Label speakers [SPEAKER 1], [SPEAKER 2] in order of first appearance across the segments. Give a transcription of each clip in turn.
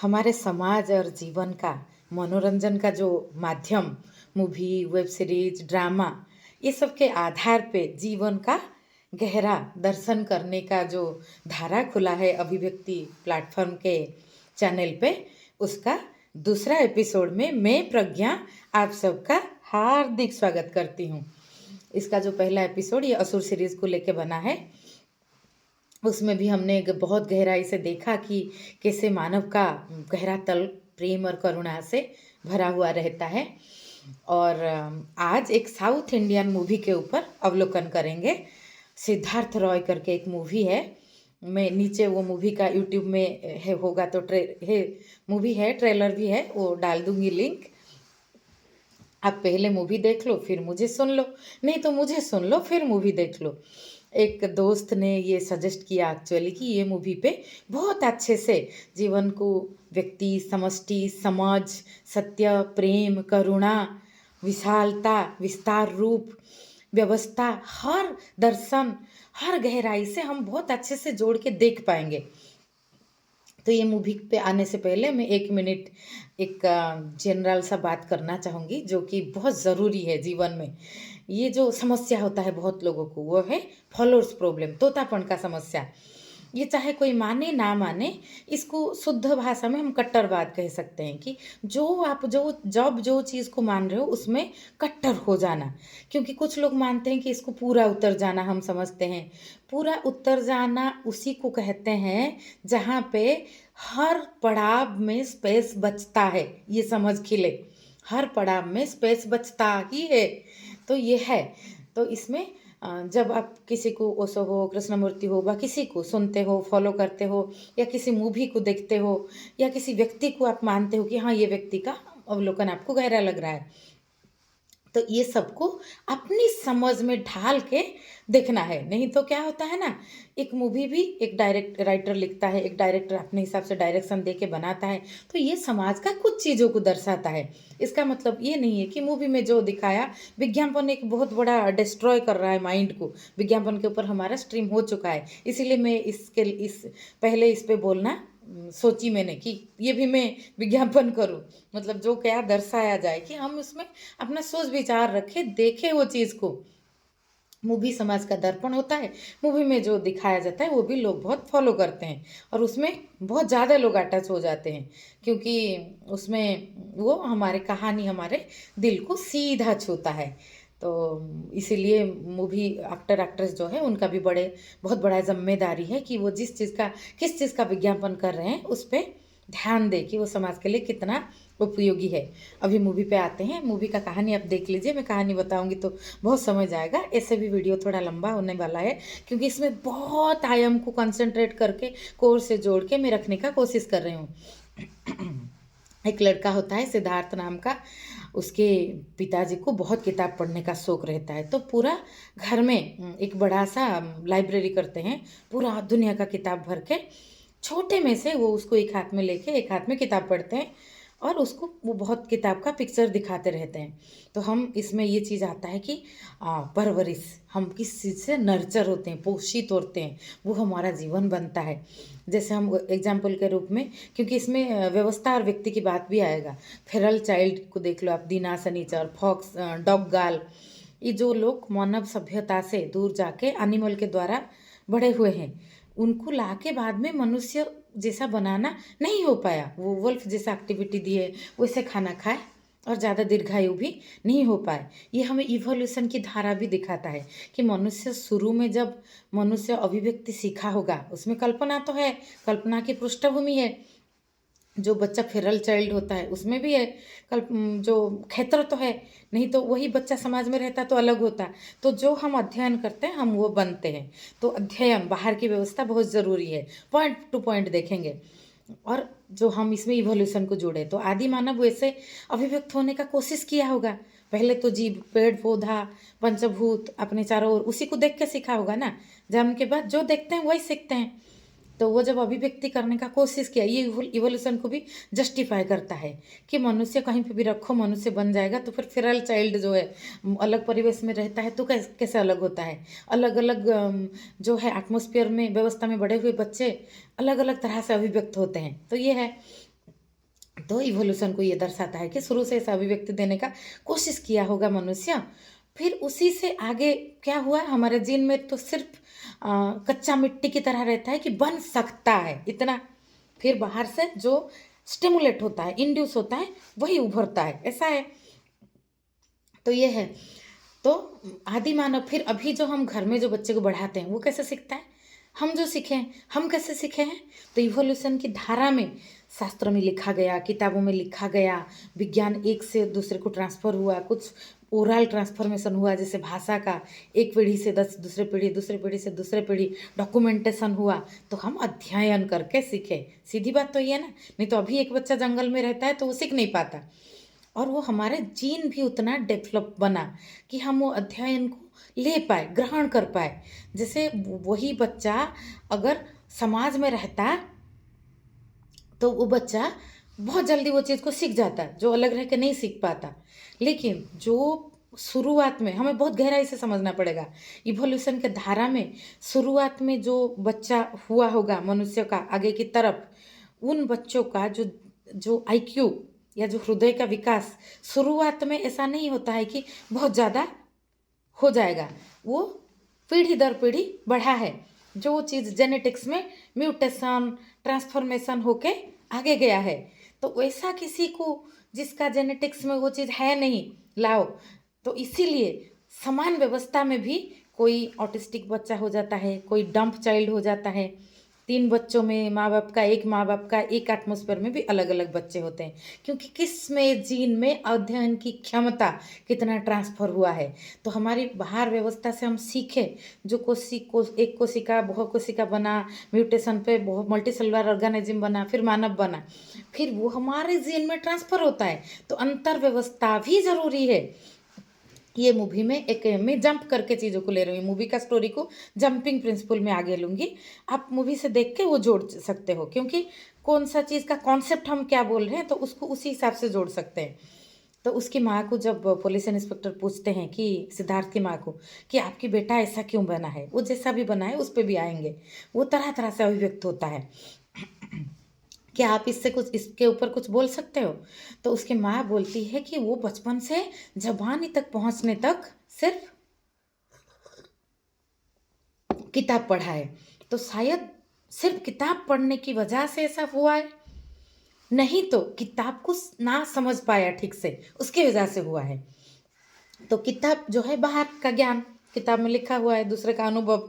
[SPEAKER 1] हमारे समाज और जीवन का मनोरंजन का जो माध्यम मूवी, वेब सीरीज, ड्रामा, ये सब के आधार पे जीवन का गहरा दर्शन करने का जो धारा खुला है अभिव्यक्ति प्लेटफॉर्म के चैनल पे, उसका दूसरा एपिसोड में मैं प्रज्ञा आप सबका हार्दिक स्वागत करती हूँ। इसका जो पहला एपिसोड ये असुर सीरीज को लेके बना है, उसमें भी हमने एक बहुत गहराई से देखा कि कैसे मानव का गहरा तल प्रेम और करुणा से भरा हुआ रहता है। और आज एक साउथ इंडियन मूवी के ऊपर अवलोकन करेंगे। सिद्धार्थ रॉय करके एक मूवी है, मैं नीचे वो मूवी का यूट्यूब में है होगा तो मूवी है, ट्रेलर भी है, वो डाल दूंगी लिंक। आप पहले मूवी देख लो फिर मुझे सुन लो, नहीं तो मुझे सुन लो फिर मूवी देख लो। एक दोस्त ने ये सजेस्ट किया एक्चुअली कि ये मूवी पे बहुत अच्छे से जीवन को व्यक्ति, समष्टि, समाज, सत्य, प्रेम, करुणा, विशालता, विस्तार रूप, व्यवस्था, हर दर्शन, हर गहराई से हम बहुत अच्छे से जोड़ के देख पाएंगे। तो ये मूवी पे आने से पहले मैं 1 मिनट एक जनरल सा बात करना चाहूँगी जो कि बहुत ज़रूरी है जीवन में। ये जो समस्या होता है बहुत लोगों को, वो है फॉलोअर्स प्रॉब्लम, तोतापन का समस्या। ये चाहे कोई माने ना माने, इसको शुद्ध भाषा में हम कट्टरवाद कह सकते हैं कि जब जो चीज़ को मान रहे हो उसमें कट्टर हो जाना। क्योंकि कुछ लोग मानते हैं कि इसको पूरा उतर जाना, हम समझते हैं पूरा उतर जाना उसी को कहते हैं जहाँ पे हर पड़ाव में स्पेस बचता है। ये समझ खिले, हर पड़ाव में स्पेस बचता ही है। तो ये है, तो इसमें जब आप किसी को ओशो हो, कृष्णमूर्ति हो, व किसी को सुनते हो, फॉलो करते हो, या किसी मूवी को देखते हो, या किसी व्यक्ति को आप मानते हो कि हाँ ये व्यक्ति का अवलोकन आपको गहरा लग रहा है, तो ये सबको अपनी समझ में ढाल के देखना है। नहीं तो क्या होता है ना, एक मूवी भी एक राइटर लिखता है, एक डायरेक्टर अपने हिसाब से डायरेक्शन दे के बनाता है, तो ये समाज का कुछ चीज़ों को दर्शाता है। इसका मतलब ये नहीं है कि मूवी में जो दिखाया, विज्ञापन एक बहुत बड़ा डिस्ट्रॉय कर रहा है माइंड को। विज्ञापन के ऊपर हमारा स्ट्रीम हो चुका है, इसीलिए मैं इस पहले इस पे बोलना सोची मैंने कि ये भी मैं विज्ञापन करूं। मतलब जो क्या दर्शाया जाए कि हम उसमें अपना सोच विचार रखें, देखें वो चीज़ को। मूवी समाज का दर्पण होता है, मूवी में जो दिखाया जाता है वो भी लोग बहुत फॉलो करते हैं और उसमें बहुत ज़्यादा लोग अटैच हो जाते हैं, क्योंकि उसमें वो हमारे कहानी हमारे दिल को सीधा छूता है। तो इसीलिए मूवी एक्टर एक्ट्रेस जो है उनका भी बहुत बड़ा जिम्मेदारी है कि वो किस चीज़ का विज्ञापन कर रहे हैं उस पर ध्यान दे कि वो समाज के लिए कितना उपयोगी है। अभी मूवी पे आते हैं, मूवी का कहानी आप देख लीजिए, मैं कहानी बताऊंगी तो बहुत समय जाएगा, ऐसे भी वीडियो थोड़ा लंबा होने वाला है क्योंकि इसमें बहुत आयाम को कंसंट्रेट करके कोर से जोड़ के मैं रखने का कोशिश कर रही हूँ। एक लड़का होता है सिद्धार्थ नाम का, उसके पिताजी को बहुत किताब पढ़ने का शौक रहता है, तो पूरा घर में एक बड़ा सा लाइब्रेरी करते हैं, पूरा दुनिया का किताब भर के। छोटे में से वो उसको एक हाथ में लेके एक हाथ में किताब पढ़ते हैं और उसको वो बहुत किताब का पिक्चर दिखाते रहते हैं। तो हम इसमें ये चीज़ आता है कि परवरिश, हम किस चीज़ से नर्चर होते हैं, पोषित होते हैं, वो हमारा जीवन बनता है। जैसे हम एग्जाम्पल के रूप में, क्योंकि इसमें व्यवस्था और व्यक्ति की बात भी आएगा। फेरल चाइल्ड को देख लो आप, दीना सनीचर, फॉक्स, डॉग गाल, ये जो लोग मानव सभ्यता से दूर जाके एनिमल के द्वारा बड़े हुए हैं, उनको ला के बाद में मनुष्य जैसा बनाना नहीं हो पाया। वो वुल्फ जैसा एक्टिविटी दिए, वैसे खाना खाए और ज़्यादा दीर्घायु भी नहीं हो पाए। ये हमें इवोल्यूशन की धारा भी दिखाता है कि मनुष्य शुरू में जब मनुष्य अभिव्यक्ति सीखा होगा, उसमें कल्पना तो है, कल्पना की पृष्ठभूमि है। जो बच्चा फेरल चाइल्ड होता है उसमें भी है जो क्षेत्र तो है, नहीं तो वही बच्चा समाज में रहता तो अलग होता। तो जो हम अध्ययन करते हैं हम वो बनते हैं। तो अध्ययन, बाहर की व्यवस्था बहुत ज़रूरी है, पॉइंट टू पॉइंट देखेंगे। और जो हम इसमें इवोल्यूशन को जोड़े, तो आदि मानव वैसे अभिव्यक्त होने का कोशिश किया होगा। पहले तो जीव, पेड़ पौधा, पंचभूत अपने चारों ओर, उसी को देख के सीखा होगा ना। जन्म के बाद जो देखते हैं वही सीखते हैं। तो वो जब अभिव्यक्ति करने का कोशिश किया, ये इवोल्यूशन को भी जस्टिफाई करता है कि मनुष्य कहीं पे भी रखो मनुष्य बन जाएगा। तो फिर फेरल चाइल्ड जो है अलग परिवेश में रहता है तो कैसे अलग होता है। अलग अलग जो है एटमॉस्फेयर में, व्यवस्था में बड़े हुए बच्चे अलग अलग तरह से अभिव्यक्त होते हैं। तो ये है। तो इवोल्यूशन को ये दर्शाता है कि शुरू से ऐसा अभिव्यक्ति देने का कोशिश किया होगा मनुष्य, फिर उसी से आगे क्या हुआ, हमारे जीन में तो सिर्फ कच्चा मिट्टी की तरह रहता है कि बन सकता है इतना, फिर बाहर से जो स्टिमुलेट होता है, इंड्यूस होता है, वही उभरता है, ऐसा है। तो ये है। तो आदि मानव, फिर अभी जो हम घर में जो बच्चे को बढ़ाते हैं वो कैसे सीखता है, हम जो सीखे हैं, हम कैसे सीखे हैं, तो इवोल्यूशन की धारा में शास्त्रों में लिखा गया, किताबों में लिखा गया, विज्ञान एक से दूसरे को ट्रांसफ़र हुआ, कुछ ओरल ट्रांसफॉर्मेशन हुआ, जैसे भाषा का एक पीढ़ी से दूसरे पीढ़ी, दूसरे पीढ़ी से दूसरे पीढ़ी डॉक्यूमेंटेशन हुआ, तो हम अध्ययन करके सीखे। सीधी बात तो ये है ना, नहीं तो अभी एक बच्चा जंगल में रहता है तो वो सीख नहीं पाता, और वो हमारे जीन भी उतना डेवलप बना कि हम वो अध्ययन को ले पाए, ग्रहण कर पाए। जैसे वही बच्चा अगर समाज में रहता तो वो बच्चा बहुत जल्दी वो चीज़ को सीख जाता है जो अलग रह के नहीं सीख पाता। लेकिन जो शुरुआत में हमें बहुत गहराई से समझना पड़ेगा, इवोल्यूशन के धारा में शुरुआत में जो बच्चा हुआ होगा मनुष्य का आगे की तरफ, उन बच्चों का जो आईक्यू या जो हृदय का विकास शुरुआत में ऐसा नहीं होता है कि बहुत ज़्यादा हो जाएगा, वो पीढ़ी दर पीढ़ी बढ़ा है। जो चीज़ जेनेटिक्स में म्यूटेशन ट्रांसफॉर्मेशन होके आगे गया है, तो वैसा किसी को जिसका जेनेटिक्स में वो चीज़ है नहीं लाओ, तो इसीलिए समान व्यवस्था में भी कोई ऑटिस्टिक बच्चा हो जाता है, कोई डंप चाइल्ड हो जाता है। 3 बच्चों में माँ बाप का एक एटमॉस्फेयर में भी अलग अलग बच्चे होते हैं, क्योंकि किस में जीन में अध्ययन की क्षमता कितना ट्रांसफर हुआ है। तो हमारी बाहर व्यवस्था से हम सीखे, जो एक कोशिका बहु कोशिका बना, म्यूटेशन पे मल्टी सेलुलर ऑर्गेनिज्म बना, फिर मानव बना, फिर वो हमारे जीन में ट्रांसफर होता है। तो अंतर व्यवस्था भी ज़रूरी है। ये मूवी में मैं जंप करके चीज़ों को ले रही हूँ, मूवी का स्टोरी को जंपिंग प्रिंसिपल में आगे लूँगी, आप मूवी से देख के वो जोड़ सकते हो, क्योंकि कौन सा चीज़ का कॉन्सेप्ट हम क्या बोल रहे हैं तो उसको उसी हिसाब से जोड़ सकते हैं। तो उसकी माँ को जब पुलिस इंस्पेक्टर पूछते हैं कि सिद्धार्थ की माँ को कि आपकी बेटा ऐसा क्यों बना है, वो जैसा भी बना है उस पर भी आएंगे, वो तरह तरह से अभिव्यक्त होता है, क्या आप इसके ऊपर कुछ बोल सकते हो। तो उसकी माँ बोलती है कि वो बचपन से जवानी तक पहुंचने तक सिर्फ किताब पढ़ा है, तो शायद सिर्फ किताब पढ़ने की वजह से ऐसा हुआ है, नहीं तो किताब को ना समझ पाया ठीक से, उसकी वजह से हुआ है। तो किताब जो है बाहर का ज्ञान, किताब में लिखा हुआ है, दूसरे का अनुभव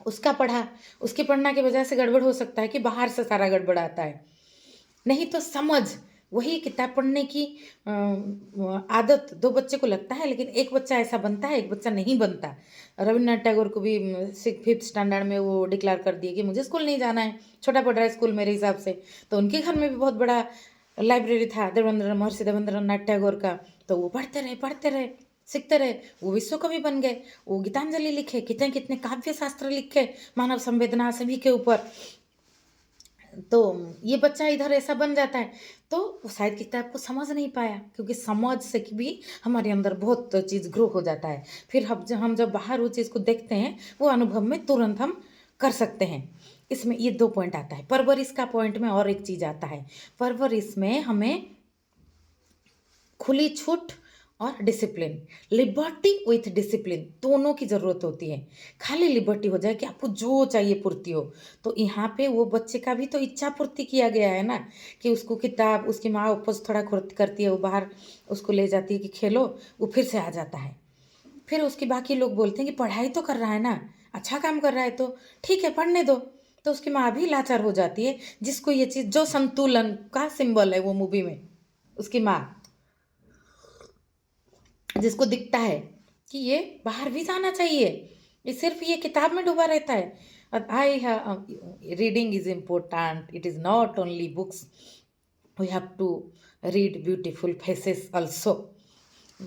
[SPEAKER 1] उसका पढ़ा, उसके पढ़ना की वजह से गड़बड़ हो सकता है कि बाहर से सारा गड़बड़ आता है, नहीं तो समझ वही किताब पढ़ने की आदत 2 बच्चे को लगता है, लेकिन एक बच्चा ऐसा बनता है, एक बच्चा नहीं बनता। रविन्द्रनाथ टैगोर को भी 5th स्टैंडर्ड में वो डिक्लेयर कर दिए कि मुझे स्कूल नहीं जाना है, छोटा पड़ रहा है स्कूल मेरे हिसाब से। तो उनके घर में भी बहुत बड़ा लाइब्रेरी था महर्षि देवेंद्रनाथ टैगोर का, तो वो पढ़ते रहे, सीखते रहे, वो विश्व कवि बन गए, वो गीतांजलि लिखे, कितने कितने काव्य शास्त्र लिखे मानव संवेदना सभी के ऊपर। तो ये बच्चा इधर ऐसा बन जाता है, तो वो शायद किताब को समझ नहीं पाया, क्योंकि समझ से भी हमारे अंदर बहुत चीज़ ग्रो हो जाता है। फिर हम जब बाहर वो चीज़ को देखते हैं, वो अनुभव में तुरंत हम कर सकते हैं। इसमें ये 2 पॉइंट आता है। परवरिश का पॉइंट में और एक चीज़ आता है, परवरिश में हमें खुली छूट और डिसिप्लिन, लिबर्टी विथ डिसिप्लिन दोनों की ज़रूरत होती है। खाली लिबर्टी हो जाए कि आपको जो चाहिए पूर्ति हो, तो यहाँ पे वो बच्चे का भी तो इच्छा पूर्ति किया गया है ना, कि उसको किताब, उसकी माँ उपज थोड़ा करती है, वो बाहर उसको ले जाती है कि खेलो, वो फिर से आ जाता है। फिर उसके बाकी लोग बोलते हैं कि पढ़ाई तो कर रहा है ना, अच्छा काम कर रहा है, तो ठीक है पढ़ने दो, तो उसकी माँ भी लाचार हो जाती है, जिसको ये चीज़ जो संतुलन का सिंबल है वो मूवी में उसकी माँ, जिसको दिखता है कि ये बाहर भी जाना चाहिए, ये सिर्फ ये किताब में डूबा रहता है। I reading is important, it is not only books, we have to read beautiful faces also.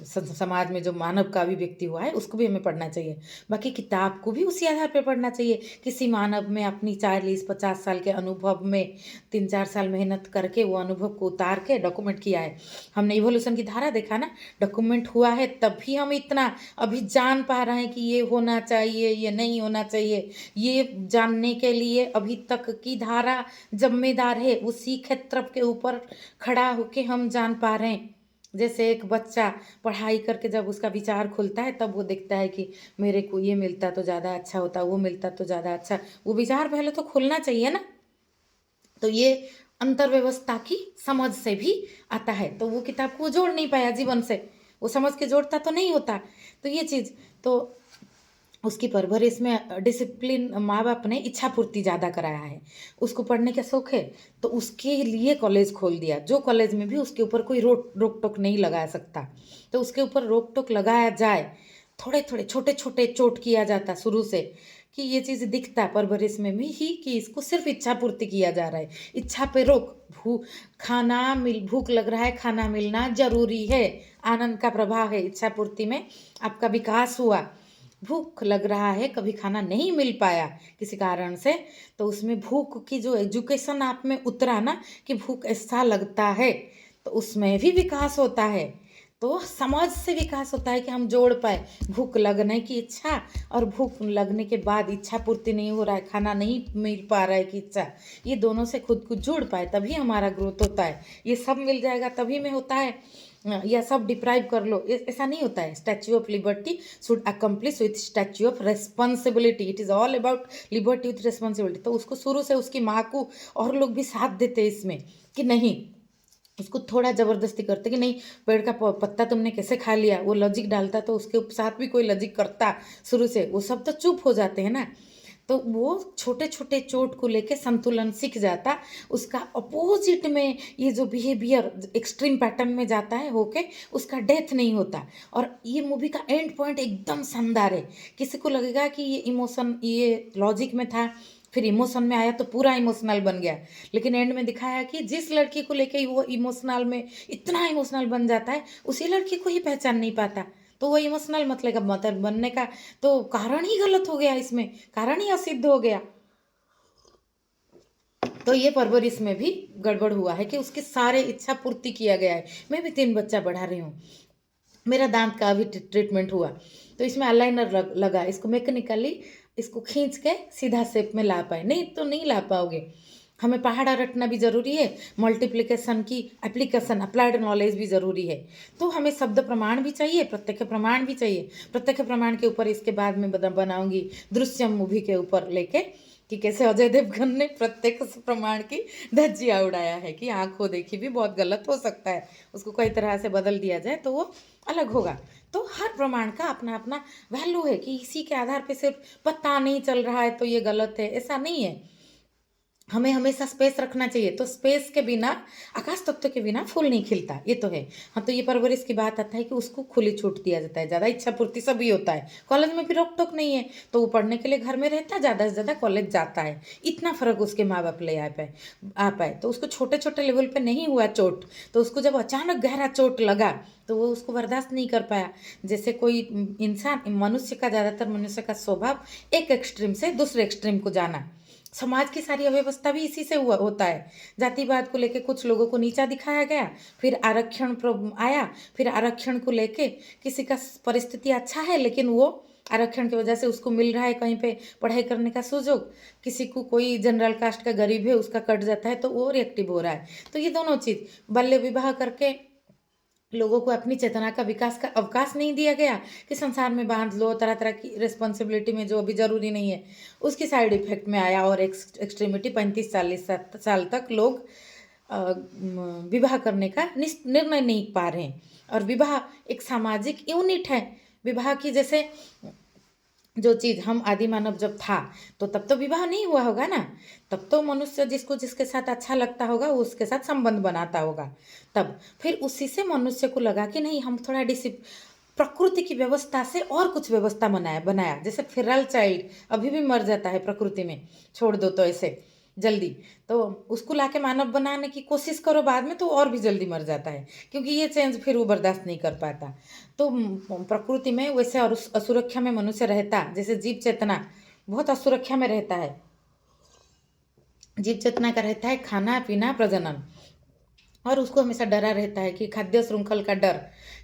[SPEAKER 1] समाज में जो मानव का अभिव्यक्ति हुआ है उसको भी हमें पढ़ना चाहिए। बाकी किताब को भी उसी आधार पे पढ़ना चाहिए। किसी मानव में अपनी 40-50 साल के अनुभव में 3-4 साल मेहनत करके वो अनुभव को उतार के डॉक्यूमेंट किया है। हमने इवोल्यूशन की धारा देखा ना, डॉक्यूमेंट हुआ है तभी हम इतना अभी जान पा रहे हैं कि ये होना चाहिए, ये नहीं होना चाहिए। ये जानने के लिए अभी तक की धारा जिम्मेदार है, उसी क्षेत्र के ऊपर खड़ा होके हम जान पा रहे हैं। जैसे एक बच्चा पढ़ाई करके जब उसका विचार खुलता है तब वो देखता है कि मेरे को ये मिलता तो ज़्यादा अच्छा होता, वो मिलता तो ज़्यादा अच्छा। वो विचार पहले तो खुलना चाहिए ना। तो ये अंतरव्यवस्था की समझ से भी आता है। तो वो किताब को जोड़ नहीं पाया जीवन से, वो समझ के जोड़ता तो नहीं होता। तो ये चीज़ तो उसकी परवरिश में डिसिप्लिन माँ बाप ने इच्छा पूर्ति ज़्यादा कराया है। उसको पढ़ने का शौक है तो उसके लिए कॉलेज खोल दिया, जो कॉलेज में भी उसके ऊपर कोई रोक टोक नहीं लगा सकता। तो उसके ऊपर रोक टोक लगाया जाए, थोड़े थोड़े छोटे छोटे चोट किया जाता शुरू से, कि ये चीज़ दिखता परवरिश में भी ही कि इसको सिर्फ इच्छा पूर्ति किया जा रहा है। इच्छा पे रोक, भूख लग रहा है, खाना मिलना जरूरी है, आनंद का प्रभाव है इच्छा पूर्ति में, आपका विकास हुआ। भूख लग रहा है, कभी खाना नहीं मिल पाया किसी कारण से, तो उसमें भूख की जो एजुकेशन आप में उतरा ना कि भूख ऐसा लगता है, तो उसमें भी विकास होता है। तो समझ से विकास होता है कि हम जोड़ पाए भूख लगने की इच्छा और भूख लगने के बाद इच्छा पूर्ति नहीं हो रहा है, खाना नहीं मिल पा रहा है कि इच्छा, ये दोनों से खुद को जोड़ पाए तभी हमारा ग्रोथ होता है। ये सब मिल जाएगा तभी में होता है, या सब डिप्राइव कर लो ऐसा नहीं होता है। Statue of liberty should accomplish with statue of responsibility, it is all about liberty with responsibility. तो उसको शुरू से उसकी माँ को और लोग भी साथ देते इसमें कि नहीं, उसको थोड़ा ज़बरदस्ती करते कि नहीं पेड़ का पत्ता तुमने कैसे खा लिया, वो लॉजिक डालता तो उसके साथ भी कोई लॉजिक करता शुरू से, वो सब तो चुप हो जाते हैं ना। तो वो छोटे छोटे चोट को लेके संतुलन सीख जाता, उसका अपोजिट में ये जो बिहेवियर एक्सट्रीम पैटर्न में जाता है होके उसका डेथ नहीं होता। और ये मूवी का एंड पॉइंट एकदम शानदार है। किसी को लगेगा कि ये इमोशन ये लॉजिक में था, फिर इमोशन में आया तो पूरा इमोशनल बन गया, लेकिन एंड में दिखाया कि जिस लड़की को लेके वो इमोशनल में इतना इमोशनल बन जाता है उसी लड़की को ही पहचान नहीं पाता। तो वो इमोशनल मतलब बनने का तो कारण ही गलत हो गया, इसमें कारण ही असिद्ध हो गया। तो ये परवरिश में भी गड़बड़ हुआ है कि उसके सारे इच्छा पूर्ति किया गया है। मैं भी 3 बच्चा बढ़ा रही हूँ, मेरा दांत का अभी ट्रीटमेंट हुआ तो इसमें अलाइनर लगा, इसको मैकेनिकली इसको खींच के सीधा शेप में ला पाए, नहीं तो नहीं ला पाओगे। हमें पहाड़ा रटना भी ज़रूरी है, मल्टीप्लिकेशन की एप्लीकेशन अप्लाइड नॉलेज भी ज़रूरी है। तो हमें शब्द प्रमाण भी चाहिए, प्रत्यक्ष प्रमाण भी चाहिए। प्रत्यक्ष प्रमाण के ऊपर इसके बाद में बनाऊंगी दृश्यम मूवी के ऊपर लेके कि कैसे अजय देवगन ने प्रत्यक्ष प्रमाण की धज्जियाँ उड़ाया है कि आंखों देखी भी बहुत गलत हो सकता है, उसको कई तरह से बदल दिया जाए तो वो अलग होगा। तो हर प्रमाण का अपना अपना वैल्यू है कि इसी के आधार पे सिर्फ पता नहीं चल रहा है तो ये गलत है, ऐसा नहीं है। हमें हमेशा स्पेस रखना चाहिए। तो स्पेस के बिना, आकाश तत्व के बिना फूल नहीं खिलता, ये तो है। हाँ, तो ये परवरिश की बात आता है कि उसको खुली छूट दिया जाता है, ज़्यादा इच्छा पूर्ति सभी होता है, कॉलेज में भी रोक टोक नहीं है, तो वो पढ़ने के लिए घर में रहता है, ज़्यादा से ज़्यादा कॉलेज जाता है। इतना फ़र्क उसके माँ बाप ले आ पाए। तो उसको छोटे छोटे लेवल पर नहीं हुआ चोट, तो उसको जब अचानक गहरा चोट लगा तो वो उसको बर्दाश्त नहीं कर पाया। जैसे कोई इंसान, मनुष्य का, ज़्यादातर मनुष्य का स्वभाव एक एक्सट्रीम से दूसरे एक्सट्रीम को जाना। समाज की सारी अव्यवस्था भी इसी से होता है। जातिवाद को लेके कुछ लोगों को नीचा दिखाया गया, फिर आरक्षण आया, फिर आरक्षण को लेके किसी का परिस्थिति अच्छा है लेकिन वो आरक्षण की वजह से उसको मिल रहा है कहीं पे पढ़ाई करने का सुযোग, किसी को कोई जनरल कास्ट का गरीब है उसका कट जाता है तो वो रिएक्टिव हो रहा है। तो ये दोनों चीज़, बाल्य विवाह करके लोगों को अपनी चेतना का विकास का अवकाश नहीं दिया गया कि संसार में बांध लो, तरह तरह की रिस्पॉन्सिबिलिटी में जो अभी ज़रूरी नहीं है उसकी साइड इफेक्ट में आया। और एक्सट्रीमिटी 35-40 साल तक लोग विवाह करने का निर्णय नहीं पा रहे हैं। और विवाह एक सामाजिक यूनिट है। विवाह की जैसे जो चीज़ हम आदि मानव जब था तो तब तो विवाह नहीं हुआ होगा ना, तब तो मनुष्य जिसको जिसके साथ अच्छा लगता होगा वो उसके साथ संबंध बनाता होगा। तब फिर उसी से मनुष्य को लगा कि नहीं, हम थोड़ा प्रकृति की व्यवस्था से और कुछ व्यवस्था बनाया। जैसे फेरल चाइल्ड अभी भी मर जाता है प्रकृति में, छोड़ दो तो ऐसे जल्दी, तो उसको लाके मानव बनाने की कोशिश करो बाद में तो और भी जल्दी मर जाता है, क्योंकि ये चेंज फिर वो बर्दाश्त नहीं कर पाता। तो प्रकृति में वैसे और असुरक्षा में मनुष्य रहता, जैसे जीव चेतना बहुत असुरक्षा में रहता है। जीव चेतना का रहता है खाना पीना प्रजनन, और उसको हमेशा डरा रहता है कि खाद्य श्रृंखल का डर,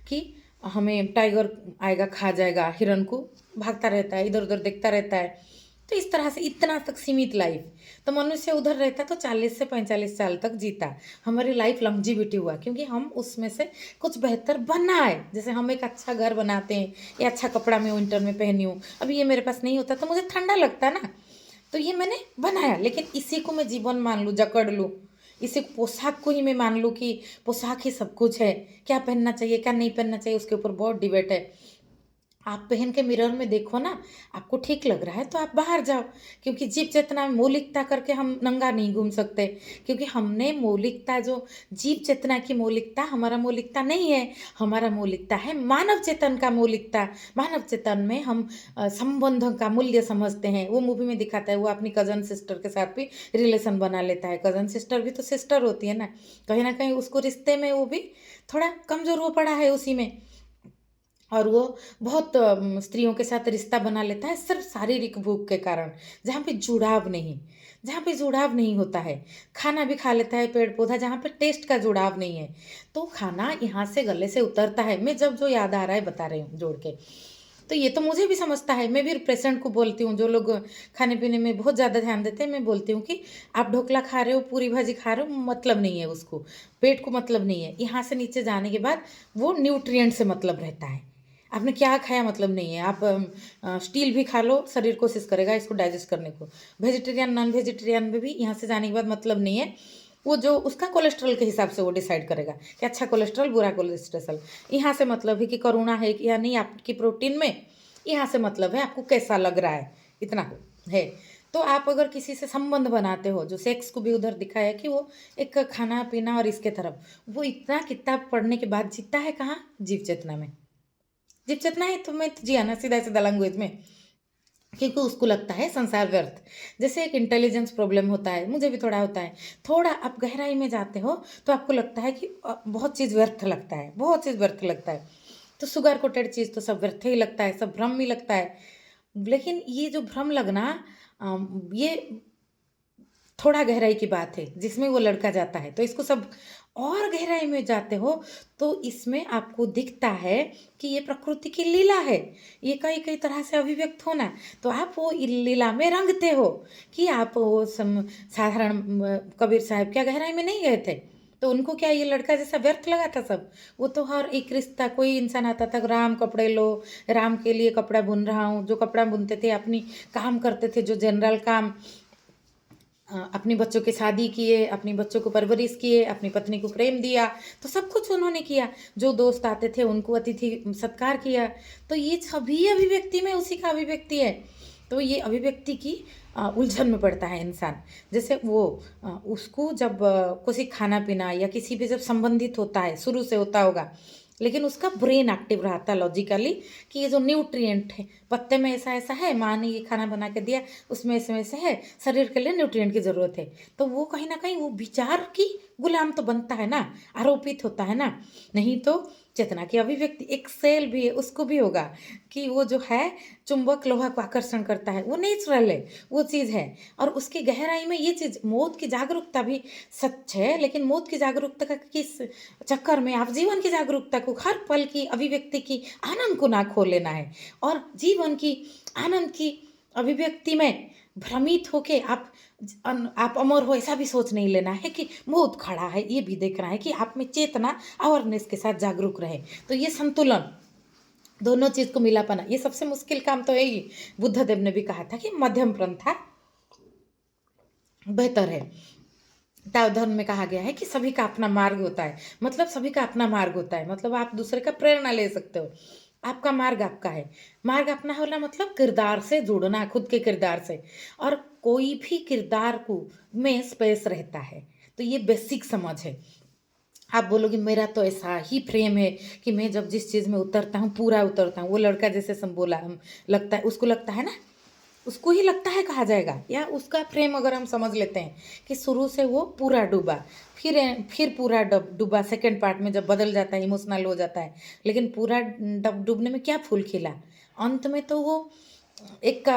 [SPEAKER 1] कि हमें टाइगर आएगा खा जाएगा, हिरन को भागता रहता है, इधर उधर देखता रहता है। तो इस तरह से इतना तक सीमित लाइफ, तो मनुष्य उधर रहता तो 40 से 45 साल तक जीता। हमारी लाइफ लॉन्जिविटी हुआ क्योंकि हम उसमें से कुछ बेहतर बनाए। जैसे हम एक अच्छा घर बनाते हैं या अच्छा कपड़ा मैं विंटर में पहनी हूँ, अभी ये मेरे पास नहीं होता तो मुझे ठंडा लगता ना, तो ये मैंने बनाया, लेकिन इसी को मैं जीवन मान लूँ, जकड़ लूँ, इसी पोशाक को ही मैं मान लूँ कि पोशाक ही सब कुछ है, क्या पहनना चाहिए क्या नहीं पहनना चाहिए उसके ऊपर बहुत डिबेट है। आप पहन के मिरर में देखो ना, आपको ठीक लग रहा है तो आप बाहर जाओ, क्योंकि जीव चेतना में मौलिकता करके हम नंगा नहीं घूम सकते, क्योंकि हमने मौलिकता जो जीव चेतना की मौलिकता हमारा मौलिकता नहीं है, हमारा मौलिकता है मानव चेतन का मौलिकता। मानव चेतन में हम संबंधों का मूल्य समझते हैं। वो मूवी में दिखाता है, वो अपनी कजन सिस्टर के साथ भी रिलेशन बना लेता है। कजन सिस्टर भी तो सिस्टर होती है ना कहीं उसको रिश्ते में वो भी थोड़ा कमज़ोर हो पड़ा है उसी में, और वो बहुत स्त्रियों के साथ रिश्ता बना लेता है सिर्फ शारीरिक भूख के कारण, जहाँ पे जुड़ाव नहीं, जहाँ पे जुड़ाव नहीं होता है। खाना भी खा लेता है पेड़ पौधा जहाँ पे टेस्ट का जुड़ाव नहीं है, तो खाना यहाँ से गले से उतरता है। मैं जब जो याद आ रहा है बता रही हूँ जोड़ के, तो ये तो मुझे भी समझता है। मैं भी पेशेंट को बोलती हूँ, जो लोग खाने पीने में बहुत ज़्यादा ध्यान देते हैं, मैं बोलती हूँ कि आप ढोकला खा रहे हो पूरी भाजी खा रहे हो, मतलब नहीं है उसको, पेट को मतलब नहीं है। यहाँ से नीचे जाने के बाद वो न्यूट्रिएंट से मतलब रहता है। आपने क्या खाया मतलब नहीं है। आप स्टील भी खा लो, शरीर कोशिश करेगा इसको डाइजेस्ट करने को। वेजिटेरियन नॉन वेजिटेरियन में भी यहाँ से जाने के बाद मतलब नहीं है। वो जो उसका कोलेस्ट्रॉल के हिसाब से वो डिसाइड करेगा कि अच्छा कोलेस्ट्रॉल बुरा कोलेस्ट्रॉल। यहाँ से मतलब है कि करुणा है कि या नहीं आपकी प्रोटीन में, यहाँ से मतलब है आपको कैसा लग रहा है, इतना है। तो आप अगर किसी से संबंध बनाते हो, जो सेक्स को भी उधर दिखाया कि वो एक खाना पीना और इसके तरफ, वो इतना किताब पढ़ने के बाद जीता है कहाँ, जीव चेतना में। जीव चेतना है तो मैं जिया ना सीधा सीधा लैंग्वेज में, क्योंकि उसको लगता है संसार व्यर्थ। जैसे एक इंटेलिजेंस प्रॉब्लम होता है, मुझे भी थोड़ा होता है। थोड़ा आप गहराई में जाते हो तो आपको लगता है कि बहुत चीज़ व्यर्थ लगता है, बहुत चीज़ व्यर्थ लगता है। तो शुगर कोटेड चीज़ तो सब व्यर्थ ही लगता है, सब भ्रम ही लगता है। लेकिन ये जो भ्रम लगना, ये थोड़ा गहराई की बात है जिसमें वो लड़का जाता है, तो इसको सब और गहराई में जाते हो तो इसमें आपको दिखता है कि ये प्रकृति की लीला है। ये कई कई तरह से अभिव्यक्त होना, तो आप वो लीला में रंगते हो कि आप वो साधारण कबीर साहब क्या गहराई में नहीं गए थे, तो उनको क्या ये लड़का जैसा व्यर्थ लगा था सब। वो तो हर एक रिश्ता, कोई इंसान आता था, राम कपड़े लो, राम के लिए कपड़ा बुन रहा हूँ, जो कपड़ा बुनते थे अपनी काम करते थे, जो जनरल काम, अपने बच्चों की शादी किए, अपने बच्चों को परवरिश किए, अपनी पत्नी को प्रेम दिया, तो सब कुछ उन्होंने किया। जो दोस्त आते थे उनको अतिथि सत्कार किया। तो ये सभी अभिव्यक्ति में उसी का अभिव्यक्ति है। तो ये अभिव्यक्ति की उलझन में पड़ता है इंसान। जैसे वो उसको जब किसी खाना पीना या किसी भी जब संबंधित होता है, शुरू से होता होगा, लेकिन उसका ब्रेन एक्टिव रहता है लॉजिकली कि ये जो न्यूट्रिएंट है पत्ते में ऐसा ऐसा है, माँ ने ये खाना बना के दिया, उसमें इसमें से है, शरीर के लिए न्यूट्रिएंट की ज़रूरत है। तो वो कहीं ना कहीं वो विचार की गुलाम तो बनता है ना, आरोपित होता है ना। नहीं तो चेतना की अभिव्यक्ति एक सेल भी है, उसको भी होगा कि वो जो है चुंबक लोहा को आकर्षण करता है, वो नेचुरल है, वो चीज़ है। और उसकी गहराई में ये चीज़ मौत की जागरूकता भी सच है, लेकिन मौत की जागरूकता का किस चक्कर में आप जीवन की जागरूकता को, हर पल की अभिव्यक्ति की आनंद को ना खो लेना है। और जीवन की आनंद की अभिव्यक्ति में भ्रमित होके आप अमर हो ऐसा भी सोच नहीं लेना है कि मौत खड़ा है, ये भी देखना है कि आप में चेतना अवेयरनेस के साथ जागरूक रहे। तो ये संतुलन, दोनों चीज़ को मिला पाना, ये सबसे मुश्किल काम तो है ही। बुद्ध देव ने भी कहा था कि मध्यम पंथा बेहतर है। ताओ धर्म में कहा गया है कि सभी का अपना मार्ग होता है, मतलब सभी का अपना मार्ग होता है, मतलब आप दूसरे का प्रेरणा ले सकते हो। आपका मार्ग आपका है, मार्ग अपना होला मतलब किरदार से जुड़ना, खुद के किरदार से। और कोई भी किरदार को में स्पेस रहता है, तो ये बेसिक समझ है। आप बोलोगे मेरा तो ऐसा ही फ्रेम है कि मैं जब जिस चीज़ में उतरता हूँ पूरा उतरता हूँ। वो लड़का जैसे बोला, हम लगता है उसको लगता है ना, उसको ही लगता है कहा जाएगा। या उसका फ्रेम अगर हम समझ लेते हैं कि शुरू से वो पूरा डूबा, फिर पूरा डूबा, सेकंड पार्ट में जब बदल जाता है, इमोशनल हो जाता है, लेकिन पूरा डूबने में क्या फूल खिला, अंत में तो वो एक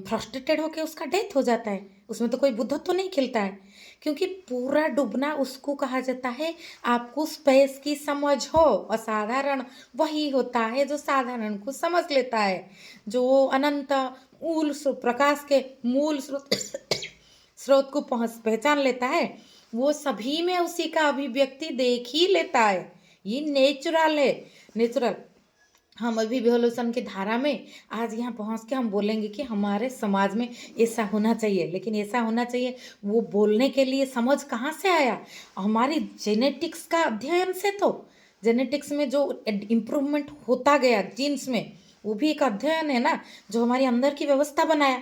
[SPEAKER 1] फ्रस्ट्रेटेड होके उसका डेथ हो जाता है। उसमें तो कोई बुद्धत्व तो नहीं खिलता है, क्योंकि पूरा डूबना उसको कहा जाता है आपको स्पेस की समझ हो। असाधारण वही होता है जो साधारण को समझ लेता है, जो अनंत मूल प्रकाश के मूल स्रोत को पहचान लेता है, वो सभी में उसी का अभिव्यक्ति देख ही लेता है। ये नेचुरल है, नेचुरल। हम अभी इवोल्यूशन की धारा में आज यहाँ पहुँच के हम बोलेंगे कि हमारे समाज में ऐसा होना चाहिए, लेकिन ऐसा होना चाहिए वो बोलने के लिए समझ कहाँ से आया? हमारी जेनेटिक्स का अध्ययन से। तो जेनेटिक्स में जो इम्प्रूवमेंट होता गया जीन्स में, वो भी एक अध्ययन है ना, जो हमारी अंदर की व्यवस्था बनाया,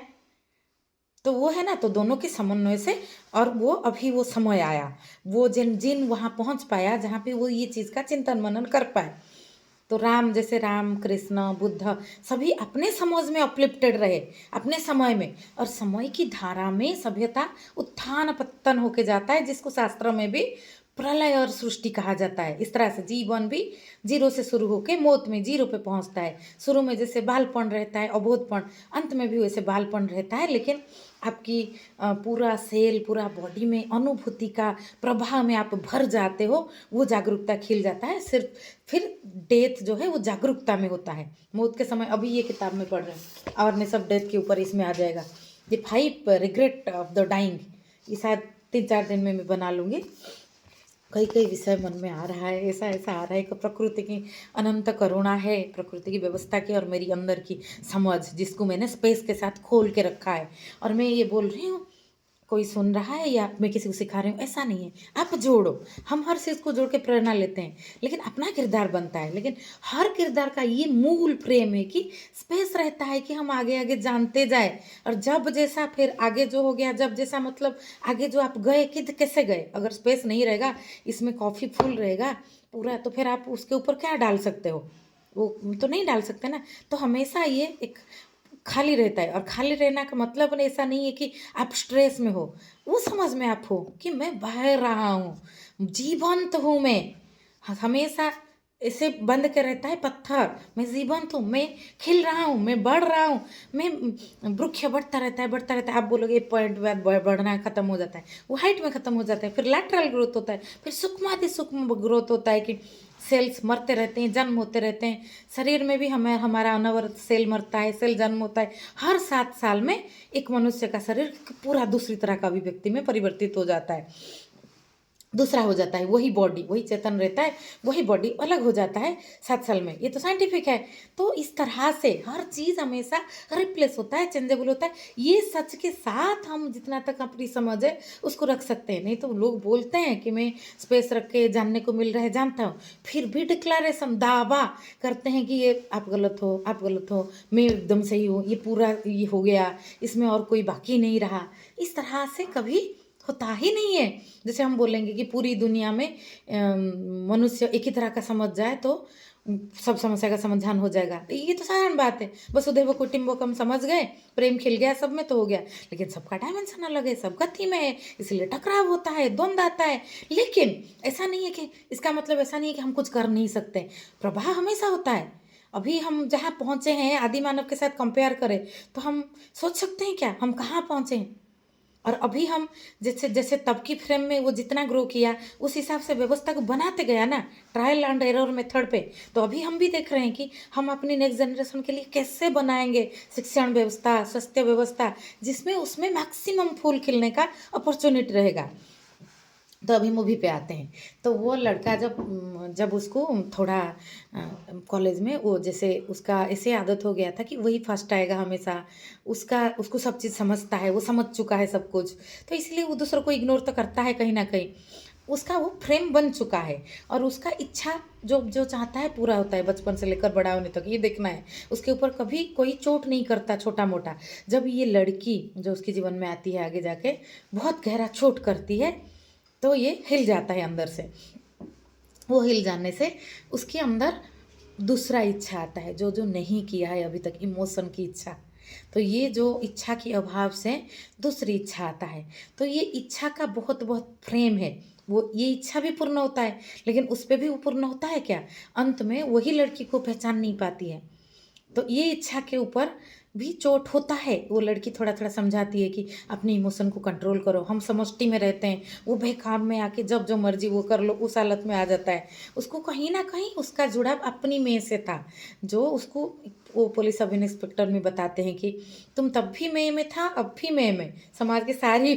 [SPEAKER 1] तो वो है ना। तो दोनों के समन्वय से, और वो अभी वो समय आया, वो जिन वहाँ पहुँच पाया जहाँ पे वो ये चीज़ का चिंतन मनन कर पाए। तो राम, जैसे राम, कृष्ण, बुद्ध, सभी अपने समझ में अपलिफ्टेड रहे अपने समय में, और समय की धारा में सभ्यता उत्थान पतन होके जाता है, जिसको शास्त्रों में भी प्रलय और सृष्टि कहा जाता है। इस तरह से जीवन भी जीरो से शुरू होकर मौत में जीरो पे पहुंचता है। शुरू में जैसे बालपन रहता है, अबोधपन, अंत में भी वैसे बालपन रहता है, लेकिन आपकी पूरा सेल, पूरा बॉडी में अनुभूति का प्रभाव में आप भर जाते हो, वो जागरूकता खिल जाता है। सिर्फ फिर डेथ जो है वो जागरूकता में होता है, मौत के समय। अभी ये किताब में पढ़ रहे हैं, और ने सब डेथ के ऊपर इसमें आ जाएगा, the 5 regret of the dying. ये शायद 3-4 दिन में मैं बना लूँगी। कई कई विषय मन में आ रहा है, ऐसा ऐसा आ रहा है कि प्रकृति की अनंत करुणा है, प्रकृति की व्यवस्था की, और मेरी अंदर की समझ, जिसको मैंने स्पेस के साथ खोल के रखा है। और मैं ये बोल रही हूँ, कोई सुन रहा है या मैं किसी को सिखा रही हूँ, ऐसा नहीं है। आप जोड़ो, हम हर चीज़ को जोड़ के प्रेरणा लेते हैं, लेकिन अपना किरदार बनता है। लेकिन हर किरदार का ये मूल प्रेम है कि स्पेस रहता है कि हम आगे आगे जानते जाए, और जब जैसा फिर आगे जो हो गया, जब जैसा मतलब आगे जो आप गए कि कैसे गए। अगर स्पेस नहीं रहेगा, इसमें कॉफ़ी फूल रहेगा पूरा, तो फिर आप उसके ऊपर क्या डाल सकते हो? वो तो नहीं डाल सकते ना। तो हमेशा ये एक खाली रहता है, और खाली रहना का मतलब ऐसा नहीं है कि आप स्ट्रेस में हो। वो समझ में आप हो कि मैं बह रहा हूँ, जीवंत हूँ मैं। हमेशा ऐसे बंद के रहता है पत्थर, मैं जीवंत हूँ, मैं खिल रहा हूँ, मैं बढ़ रहा हूँ, मैं वृक्ष बढ़ता रहता है, बढ़ता रहता है। आप बोलोगे एक पॉइंट बाद बढ़ना खत्म हो जाता है, वो हाइट में खत्म हो जाता है, फिर लैटरल ग्रोथ होता है, फिर सूक्ष्माति सूक्ष्म ग्रोथ होता है कि सेल्स मरते रहते हैं, जन्म होते रहते हैं। शरीर में भी हमें हमारा अनवरत सेल मरता है, सेल जन्म होता है। हर 7 साल में एक मनुष्य का शरीर पूरा दूसरी तरह का अभिव्यक्ति में परिवर्तित हो जाता है, दूसरा हो जाता है। वही बॉडी, वही चेतन रहता है, वही बॉडी अलग हो जाता है 7 साल में। ये तो साइंटिफिक है। तो इस तरह से हर चीज़ हमेशा रिप्लेस होता है, चेंजेबल होता है। ये सच के साथ हम जितना तक अपनी समझ है उसको रख सकते हैं। नहीं तो लोग बोलते हैं कि मैं स्पेस रख के जानने को मिल रहा है, जानता हूँ, फिर भी डिक्लेरेशन, दावा करते हैं कि ये आप गलत हो, आप गलत हो, मैं एकदम सही हूँ, ये पूरा ये हो गया, इसमें और कोई बाकी नहीं रहा। इस तरह से कभी होता ही नहीं है। जैसे हम बोलेंगे कि पूरी दुनिया में मनुष्य एक ही तरह का समझ जाए तो सब समस्या का समाधान हो जाएगा, ये तो साधारण बात है। वसुधैव कुटुंबकम समझ गए, प्रेम खिल गया, सब में तो हो गया। लेकिन सबका डायमेंशन अलग है, सबका थीम है, इसलिए टकराव होता है, द्वंद्व आता है। लेकिन ऐसा नहीं है कि इसका मतलब ऐसा नहीं है कि हम कुछ कर नहीं सकते, प्रभाव हमेशा होता है। अभी हम जहाँ पहुँचे हैं आदि मानव के साथ कंपेयर करें तो हम सोच सकते हैं क्या हम कहाँ पहुँचे हैं। और अभी हम जैसे जैसे तब की फ्रेम में वो जितना ग्रो किया उस हिसाब से व्यवस्था को बनाते गया ना, ट्रायल एंड एरर मेथड पे। तो अभी हम भी देख रहे हैं कि हम अपनी नेक्स्ट जनरेशन के लिए कैसे बनाएंगे शिक्षण व्यवस्था, स्वास्थ्य व्यवस्था, जिसमें उसमें मैक्सिमम फूल खिलने का अपॉर्चुनिटी रहेगा। तो अभी मूवी पे आते हैं। तो वो लड़का जब जब उसको थोड़ा कॉलेज में वो जैसे उसका ऐसे आदत हो गया था कि वही फर्स्ट आएगा हमेशा, उसको सब चीज़ समझता है, वो समझ चुका है सब कुछ, तो इसलिए वो दूसरों को इग्नोर तो करता है कहीं ना कहीं। उसका वो फ्रेम बन चुका है, और उसका इच्छा जो जो चाहता है पूरा होता है, बचपन से लेकर बड़ा होने तक। ये देखना है उसके ऊपर कभी कोई चोट नहीं करता छोटा मोटा। जब ये लड़की जो उसके जीवन में आती है आगे जाके बहुत गहरा चोट करती है, तो ये हिल जाता है अंदर से। वो हिल जाने से उसके अंदर दूसरा इच्छा आता है जो जो नहीं किया है अभी तक, इमोशन की इच्छा। तो ये जो इच्छा की अभाव से दूसरी इच्छा आता है। तो ये इच्छा का बहुत बहुत फ्रेम है। वो ये इच्छा भी पूर्ण होता है, लेकिन उस पे भी वो पूर्ण होता है क्या? अंत में वही लड़की को पहचान नहीं पाती है। तो ये इच्छा के ऊपर भी चोट होता है। वो लड़की थोड़ा थोड़ा समझाती है कि अपने इमोशन को कंट्रोल करो, हम समष्टि में रहते हैं, वो बेकाम में आके जब जो मर्जी वो कर लो, उस हालत में आ जाता है। उसको कहीं ना कहीं उसका जुड़ाव अपनी में से था, जो उसको वो पुलिस सब इंस्पेक्टर में बताते हैं कि तुम तब भी मैं में था, अब भी मैं में। समाज की सारी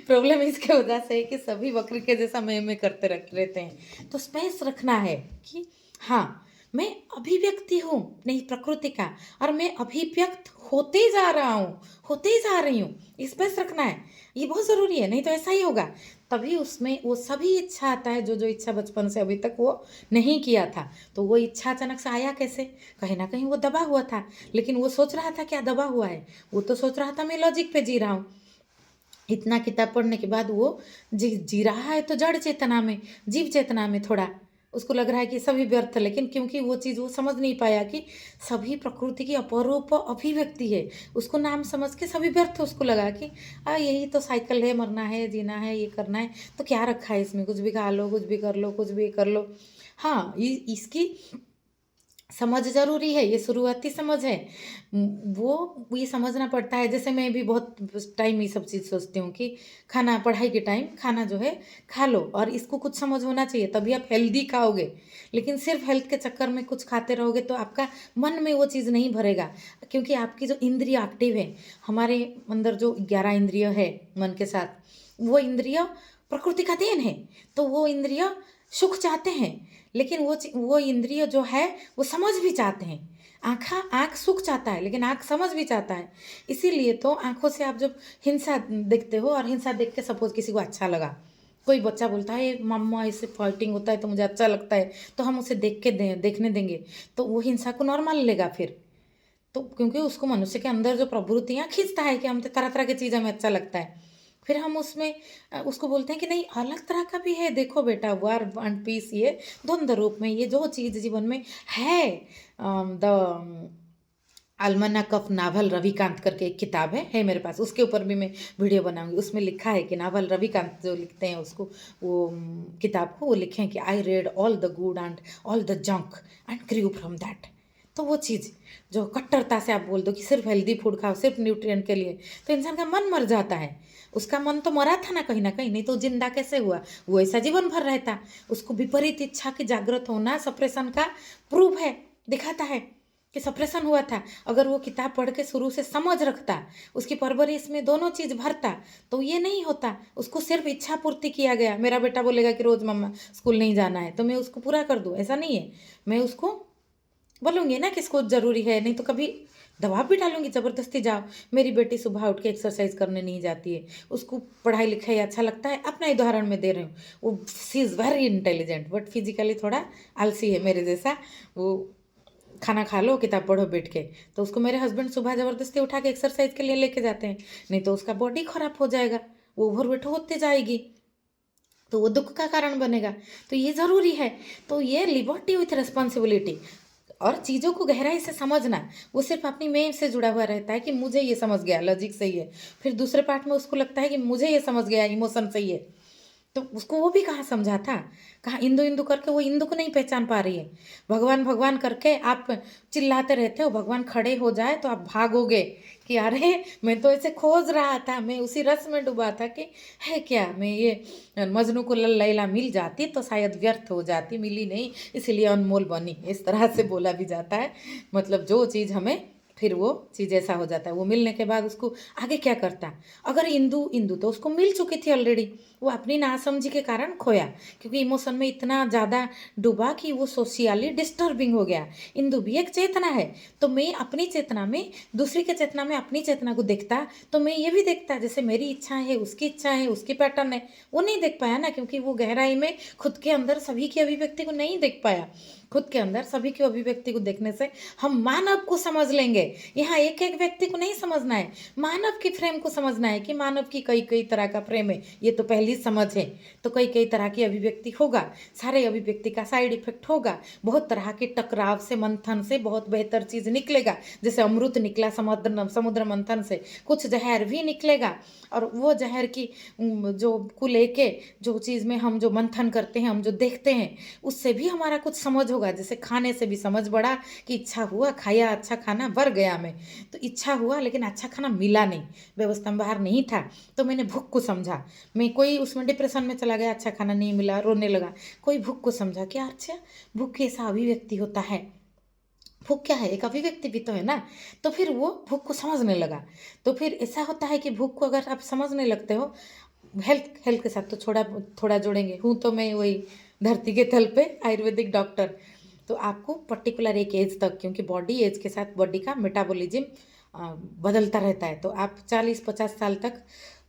[SPEAKER 1] प्रॉब्लम इसके वजह से है कि सभी वक्र के जैसा मैं करते रहते हैं। तो स्पेस रखना है कि हाँ, मैं अभिव्यक्ति हूँ नहीं प्रकृति का, और मैं अभिव्यक्त होते जा रहा हूँ, होते ही जा रही हूँ। स्पेस रखना है, ये बहुत ज़रूरी है, नहीं तो ऐसा ही होगा। तभी उसमें वो सभी इच्छा आता है जो जो इच्छा बचपन से अभी तक वो नहीं किया था। तो वो इच्छा अचानक से आया कैसे? कहीं ना कहीं वो दबा हुआ था, लेकिन वो सोच रहा था क्या दबा हुआ है? वो तो सोच रहा था मैं लॉजिक पे जी रहा हूँ। इतना किताब पढ़ने के बाद वो जी रहा है तो जड़ चेतना में, जीव चेतना में थोड़ा उसको लग रहा है कि सभी व्यर्थ है। लेकिन क्योंकि वो चीज़ वो समझ नहीं पाया कि सभी प्रकृति की अपरूप अभिव्यक्ति है, उसको नाम समझ के सभी व्यर्थ उसको लगा कि यही तो साइकिल है, मरना है, जीना है, ये करना है, तो क्या रखा है इसमें, कुछ भी खा लो, कुछ भी कर लो, कुछ भी कर लो। हाँ, इसकी समझ ज़रूरी है, ये शुरुआती समझ है। वो ये समझना पड़ता है। जैसे मैं भी बहुत टाइम ये सब चीज़ सोचती हूँ कि खाना, पढ़ाई के टाइम खाना जो है खा लो, और इसको कुछ समझ होना चाहिए तभी आप हेल्दी खाओगे। लेकिन सिर्फ हेल्थ के चक्कर में कुछ खाते रहोगे तो आपका मन में वो चीज़ नहीं भरेगा, क्योंकि आपकी जो इंद्रिय एक्टिव है, हमारे अंदर जो 11 इंद्रिय है मन के साथ, वो इंद्रिय प्रकृति का देन है। तो वो इंद्रिय सुख चाहते हैं, लेकिन वो इंद्रिय जो है वो समझ भी चाहते हैं। आँख सुख चाहता है, लेकिन आँख समझ भी चाहता है। इसीलिए तो आँखों से आप जब हिंसा देखते हो, और हिंसा देख के सपोज किसी को अच्छा लगा, कोई बच्चा बोलता है मम्मा ऐसे फाइटिंग होता है तो मुझे अच्छा लगता है, तो हम उसे देखने देंगे, तो वो हिंसा को नॉर्मल लेगा फिर। तो क्योंकि उसको मनुष्य के अंदर जो प्रवृत्तियाँ खींचता है कि हम तो तरह तरह की चीज़ हमें अच्छा लगता है, फिर हम उसमें उसको बोलते हैं कि नहीं अलग तरह का भी है, देखो बेटा वार एंड पीस, ये द्वंद्व रूप में ये जो चीज़ जीवन में है। द अल्मनक ऑफ नावल रविकांत करके एक किताब है मेरे पास, उसके ऊपर भी मैं वीडियो बनाऊंगी। उसमें लिखा है कि नावल रविकांत जो लिखते हैं उसको, वो किताब को वो लिखे हैं कि I read all the good and all the junk and grieve from that. तो वो चीज़ जो कट्टरता से आप बोल दो कि सिर्फ हेल्दी फूड खाओ, सिर्फ न्यूट्रिएंट के लिए, तो इंसान का मन मर जाता है। उसका मन तो मरा था ना कहीं, नहीं तो जिंदा कैसे हुआ? वो ऐसा जीवन भर रहता। उसको विपरीत इच्छा की जागृत होना सप्रेशन का प्रूफ है, दिखाता है कि सप्रेशन हुआ था। अगर वो किताब पढ़ के शुरू से समझ रखता, उसकी परवरिश में दोनों चीज़ भरता, तो ये नहीं होता। उसको सिर्फ इच्छा पूर्ति किया गया। मेरा बेटा बोलेगा कि रोज़ मम्मा स्कूल नहीं जाना है, तो मैं उसको पूरा कर दूँ, ऐसा नहीं है। मैं उसको बोलूँगी ना कि इसको ज़रूरी है, नहीं तो कभी दबाव भी डालूंगी, ज़बरदस्ती जाओ। मेरी बेटी सुबह उठ के एक्सरसाइज करने नहीं जाती है, उसको पढ़ाई लिखाई अच्छा लगता है। अपना उदाहरण मैं दे रही हूँ, वो she is very intelligent but physically थोड़ा आलसी है मेरे जैसा। वो खाना खा लो, किताब पढ़ो बैठ के, तो उसको मेरे हस्बैंड सुबह ज़बरदस्ती उठा के एक्सरसाइज के लिए लेके जाते हैं, नहीं तो उसका बॉडी खराब हो जाएगा, वो ओवरवेट होते जाएगी, तो वो दुख का कारण बनेगा। तो ये ज़रूरी है। तो ये लिबर्टी विथ रिस्पॉन्सिबिलिटी, और चीज़ों को गहराई से समझना, वो सिर्फ अपनी में से जुड़ा हुआ रहता है कि मुझे ये समझ गया, लॉजिक सही है। फिर दूसरे पार्ट में उसको लगता है कि मुझे ये समझ गया, इमोशन सही है। तो उसको वो भी कहाँ समझा था, कहाँ इंदु इंदु करके वो इंदु को नहीं पहचान पा रही है। भगवान भगवान करके आप चिल्लाते रहते हो, भगवान खड़े हो जाए तो आप भागोगे कि अरे मैं तो ऐसे खोज रहा था, मैं उसी रस में डूबा था कि है क्या, मैं ये मजनू को लैला मिल जाती तो शायद व्यर्थ हो जाती, मिली नहीं इसीलिए अनमोल बनी। इस तरह से बोला भी जाता है। मतलब जो चीज़ हमें, फिर वो चीज़ ऐसा हो जाता है। वो मिलने के बाद उसको आगे क्या करता? अगर इंदु इंदु तो उसको मिल चुकी थी ऑलरेडी, वो अपनी नासमझी के कारण खोया, क्योंकि इमोशन में इतना ज़्यादा डूबा कि वो सोशियली डिस्टर्बिंग हो गया। इंदु भी एक चेतना है, तो मैं अपनी चेतना में दूसरी के चेतना में अपनी चेतना को देखता, तो मैं ये भी देखता जैसे मेरी इच्छा है, उसकी इच्छा है, उसकी पैटर्न है। वो नहीं देख पाया ना, क्योंकि वो गहराई में खुद के अंदर सभी की अभिव्यक्ति को नहीं देख पाया। खुद के अंदर सभी की अभिव्यक्ति को देखने से हम मानव को समझ लेंगे, यहाँ एक एक व्यक्ति को नहीं समझना है, मानव की प्रेम को समझना है कि मानव की कई कई तरह का प्रेम है, ये तो पहली समझ है। तो कई कई तरह की अभिव्यक्ति होगा, सारे अभिव्यक्ति का साइड इफेक्ट होगा, बहुत तरह के टकराव से, मंथन से बहुत बेहतर चीज निकलेगा। जैसे अमृत निकला समुद्र मंथन से, कुछ जहर भी निकलेगा। और वो जहर की जो को लेके जो चीज़ में हम जो मंथन करते हैं, हम जो देखते हैं, उससे भी हमारा कुछ समझ होगा। जैसे खाने से भी समझ बढ़ा कि इच्छा हुआ, खाया, अच्छा खाना बढ़ गया मैं, तो इच्छा हुआ लेकिन अच्छा खाना मिला नहीं, व्यवस्था में बाहर नहीं था, तो मैंने भूख को समझा। मैं कोई उसमें डिप्रेशन में चला गया, अच्छा खाना नहीं मिला, रोने लगा। कोई भूख को समझा कि अच्छा भूख कैसा अभिव्यक्ति होता है, भूख क्या है, एक अभिव्यक्ति भी तो है ना। तो फिर वो भूख को समझने लगा। तो फिर ऐसा होता है कि भूख को अगर आप समझने लगते हो, हेल्थ हेल्थ के साथ तो थोड़ा थोड़ा जोड़ेंगे, हूँ तो मैं वही धरती के तल पे आयुर्वेदिक डॉक्टर। तो आपको पर्टिकुलर एक एज तक, क्योंकि बॉडी एज के साथ बॉडी का मेटाबॉलिज्म बदलता रहता है, तो आप 40-50 साल तक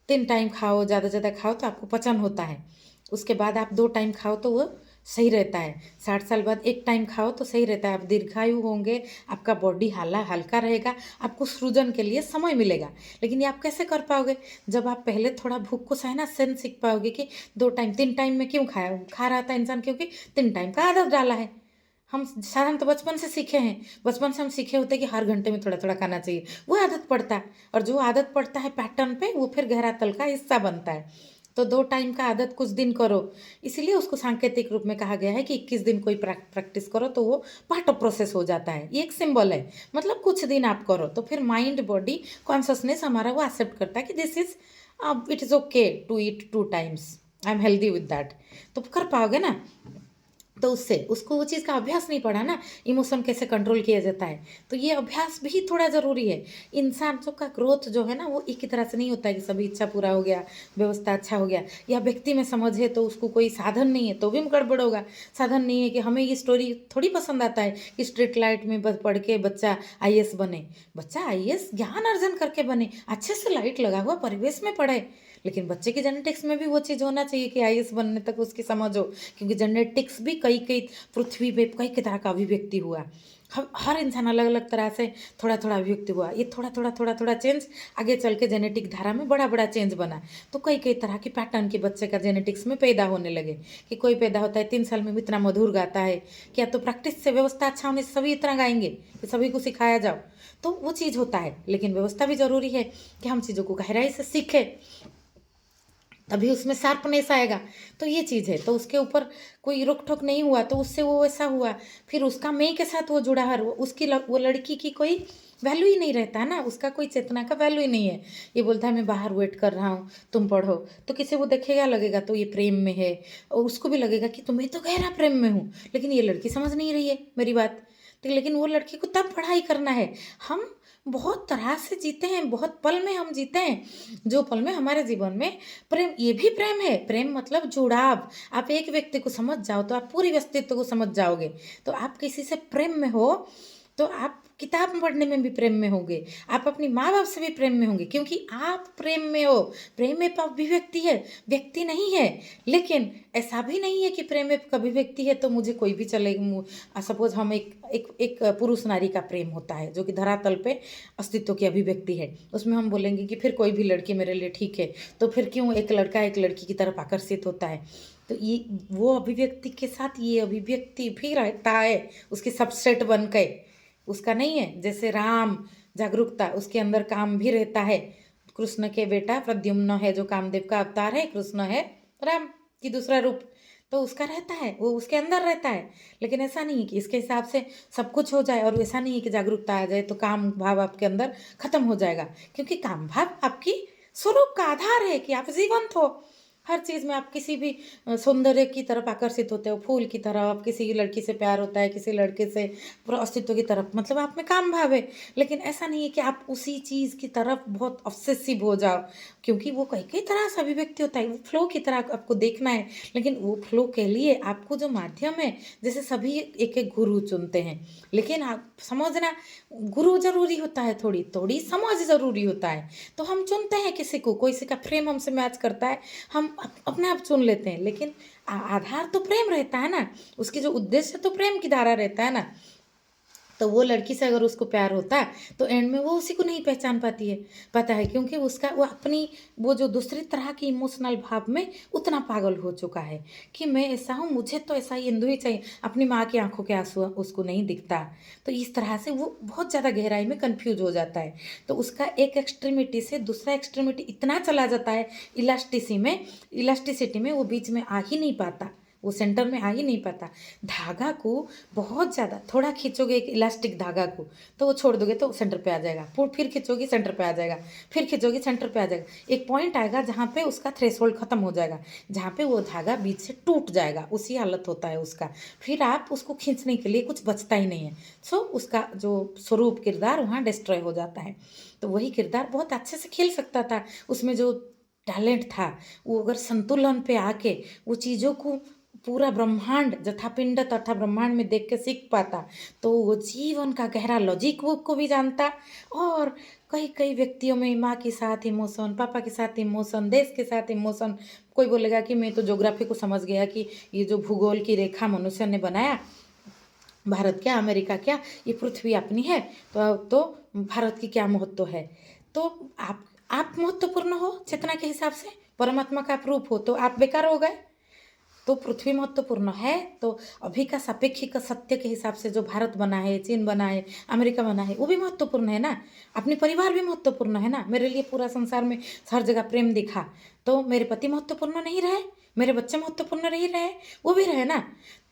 [SPEAKER 1] 3 टाइम खाओ, ज़्यादा ज़्यादा खाओ तो आपको पचन होता है। उसके बाद आप 2 टाइम खाओ तो वो सही रहता है। 60 साल बाद 1 टाइम खाओ तो सही रहता है, आप दीर्घायु होंगे, आपका बॉडी हल्का रहेगा, आपको सृजन के लिए समय मिलेगा। लेकिन ये आप कैसे कर पाओगे, जब आप पहले थोड़ा भूख को सहना सेंस सीख पाओगे कि 2 टाइम 3 टाइम में क्यों खा रहा था इंसान, क्योंकि 3 टाइम का आदत डाला है। हम साधारण तो बचपन से सीखे हैं, बचपन से हम सीखे होते हैं कि हर घंटे में थोड़ा थोड़ा खाना चाहिए, वो आदत पड़ता है। और जो आदत पड़ता है पैटर्न पे, वो फिर गहरा तल का हिस्सा बनता है। तो 2 टाइम का आदत कुछ दिन करो, इसीलिए उसको सांकेतिक रूप में कहा गया है कि 21 दिन कोई प्रैक्टिस करो तो वो पार्ट ऑफ प्रोसेस हो जाता है। ये एक सिंबल है, मतलब कुछ दिन आप करो तो फिर माइंड बॉडी कॉन्शसनेस हमारा वो एक्सेप्ट करता है कि this is it is okay to eat 2 times, I am healthy with that. तो कर पाओगे ना। तो उससे उसको वो चीज़ का अभ्यास नहीं पड़ा ना, इमोशन कैसे कंट्रोल किया जाता है। तो ये अभ्यास भी थोड़ा ज़रूरी है। इंसान का ग्रोथ जो है ना, वो एक ही तरह से नहीं होता है कि सभी इच्छा पूरा हो गया, व्यवस्था अच्छा हो गया, या व्यक्ति में समझ है तो उसको कोई साधन नहीं है तो भी गड़बड़ होगा। साधन नहीं है कि हमें ये स्टोरी थोड़ी पसंद आता है कि स्ट्रीट लाइट में पढ़ के बच्चा आईएएस बने। बच्चा आईएएस ज्ञान अर्जन करके बने, अच्छे से लाइट लगा हुआ परिवेश में पढ़े। लेकिन बच्चे की जेनेटिक्स में भी वो चीज़ होना चाहिए कि आईएएस बनने तक उसकी समझ हो, क्योंकि जेनेटिक्स भी कई कई पृथ्वी पे कई कई तरह का अभिव्यक्ति हुआ। हर इंसान अलग अलग तरह से थोड़ा थोड़ा अभिव्यक्ति हुआ, ये थोड़ा थोड़ा थोड़ा थोड़ा चेंज आगे चल के जेनेटिक धारा में बड़ा बड़ा चेंज बना। तो कई कई तरह की पैटर्न के बच्चे का जेनेटिक्स में पैदा होने लगे, कि कोई पैदा होता है 3 साल में इतना मधुर गाता है, क्या तो प्रैक्टिस से व्यवस्था अच्छा होने से सभी इतना गाएंगे कि सभी को सिखाया जाओ, तो वो चीज़ होता है। लेकिन व्यवस्था भी ज़रूरी है कि हम चीज़ों को गहराई से सीखें, तभी उसमें शार्पनेस आएगा। तो ये चीज़ है, तो उसके ऊपर कोई रोक टोक नहीं हुआ तो उससे वो वैसा हुआ। फिर उसका मैं के साथ वो जुड़ा है, उसकी वो लड़की की कोई वैल्यू ही नहीं रहता है ना, उसका कोई चेतना का वैल्यू ही नहीं है। ये बोलता है मैं बाहर वेट कर रहा हूँ, तुम पढ़ो, तो किसी को देखेगा लगेगा तो ये प्रेम में है, और उसको भी लगेगा कि तुम्हें तो गहरा प्रेम में हूँ। लेकिन ये लड़की समझ नहीं रही है मेरी बात। तो लेकिन वो लड़की को तब पढ़ाई करना है। हम बहुत तरह से जीते हैं, बहुत पल में हम जीते हैं, जो पल में हमारे जीवन में प्रेम, ये भी प्रेम है। प्रेम मतलब जुड़ाव। आप एक व्यक्ति को समझ जाओ तो आप पूरी व्यक्तित्व को समझ जाओगे। तो आप किसी से प्रेम में हो तो आप किताब पढ़ने में भी प्रेम में होंगे, आप अपनी माँ बाप से भी प्रेम में होंगे, क्योंकि आप प्रेम में हो। प्रेम में अभिव्यक्ति है, व्यक्ति नहीं है। लेकिन ऐसा भी नहीं है कि प्रेम में अभिव्यक्ति है तो मुझे कोई भी चलेगा। सपोज हम एक पुरुष नारी का प्रेम होता है जो कि धरातल पे अस्तित्व की अभिव्यक्ति है, उसमें हम बोलेंगे कि फिर कोई भी लड़की मेरे लिए ठीक है, तो फिर क्यों एक लड़का एक लड़की की तरफ आकर्षित होता है। तो ये वो अभिव्यक्ति के साथ ये अभिव्यक्ति भी रहता है, उसकी सबसेट बन के, उसका नहीं है। जैसे राम जागरूकता, उसके अंदर काम भी रहता है। कृष्ण के बेटा प्रद्युम्न है जो कामदेव का अवतार है, कृष्ण है राम की दूसरा रूप, तो उसका रहता है, वो उसके अंदर रहता है। लेकिन ऐसा नहीं है कि इसके हिसाब से सब कुछ हो जाए, और ऐसा नहीं है कि जागरूकता आ जाए तो काम भाव आपके अंदर खत्म हो जाएगा, क्योंकि काम भाव आपकी स्वरूप का आधार है कि आप जीवंत हो। हर चीज़ में आप किसी भी सौंदर्य की तरफ आकर्षित होते हो, फूल की तरह, आप किसी लड़की से प्यार होता है, किसी लड़के से पूरा अस्तित्व की तरफ, मतलब आप में काम भाव है। लेकिन ऐसा नहीं है कि आप उसी चीज़ की तरफ बहुत ऑब्सेसिव हो जाओ, क्योंकि वो कई कई तरह से अभिव्यक्ति होता है, वो फ्लो की तरह आपको देखना है। लेकिन वो फ्लो के लिए आपको जो माध्यम है, जैसे सभी एक एक गुरु चुनते हैं, लेकिन आप समझना गुरु जरूरी होता है, थोड़ी थोड़ी समझ जरूरी होता है। तो हम चुनते हैं किसी को, कोई किसी का फ्रेम हमसे मैच करता है, हम अपने आप चुन लेते हैं। लेकिन आधार तो प्रेम रहता है ना, उसकी जो उद्देश्य तो प्रेम की धारा रहता है ना। तो वो लड़की से अगर उसको प्यार होता है तो एंड में वो उसी को नहीं पहचान पाती है, पता है, क्योंकि उसका वो अपनी वो जो दूसरी तरह की इमोशनल भाव में उतना पागल हो चुका है कि मैं ऐसा हूँ, मुझे तो ऐसा ही हिंदू ही चाहिए, अपनी माँ की आंखों के आंसू उसको नहीं दिखता। तो इस तरह से वो बहुत ज़्यादा गहराई में कंफ्यूज हो जाता है। तो उसका एक एक्सट्रीमिटी से दूसरा एक्सट्रीमिटी इतना चला जाता है इलास्टिसिटी में वो बीच में आ ही नहीं पाता, वो सेंटर में आ ही नहीं पाता। धागा को बहुत ज़्यादा थोड़ा खींचोगे एक इलास्टिक धागा को तो वो छोड़ दोगे तो सेंटर पे आ जाएगा, फिर खींचोगी सेंटर पे आ जाएगा, फिर खींचोगी सेंटर पे आ जाएगा। एक पॉइंट आएगा जहाँ पे उसका थ्रेशोल्ड खत्म हो जाएगा, जहाँ पे वो धागा बीच से टूट जाएगा, उसी हालत होता है उसका। फिर आप उसको खींचने के लिए कुछ बचता ही नहीं है। सो उसका जो स्वरूप किरदार वहाँ डिस्ट्रॉय हो जाता है। तो वही किरदार बहुत अच्छे से खेल सकता था, उसमें जो टैलेंट था वो अगर संतुलन पे आके वो चीज़ों को पूरा ब्रह्मांड जथा पिंड तथा ब्रह्मांड में देख के सीख पाता तो वो जीवन का गहरा लॉजिक वो को भी जानता। और कई कई व्यक्तियों में माँ के साथ इमोशन, पापा के साथ इमोशन, देश के साथ इमोशन। कोई बोलेगा कि मैं तो ज्योग्राफी को समझ गया कि ये जो भूगोल की रेखा मनुष्य ने बनाया, भारत क्या अमेरिका क्या, ये पृथ्वी अपनी है तो भारत की क्या महत्व है। तो आप महत्वपूर्ण हो चेतना के हिसाब से, परमात्मा का आप रूप हो, तो आप बेकार हो गए। तो पृथ्वी महत्वपूर्ण है तो अभी का सापेक्षिक सत्य के हिसाब से जो भारत बना है, चीन बना है, अमेरिका बना है, वो भी महत्वपूर्ण है ना। अपनी परिवार भी महत्वपूर्ण है ना। मेरे लिए पूरा संसार में हर जगह प्रेम दिखा तो मेरे पति महत्वपूर्ण नहीं रहे, मेरे बच्चे महत्वपूर्ण नहीं रहे, वो भी रहे ना।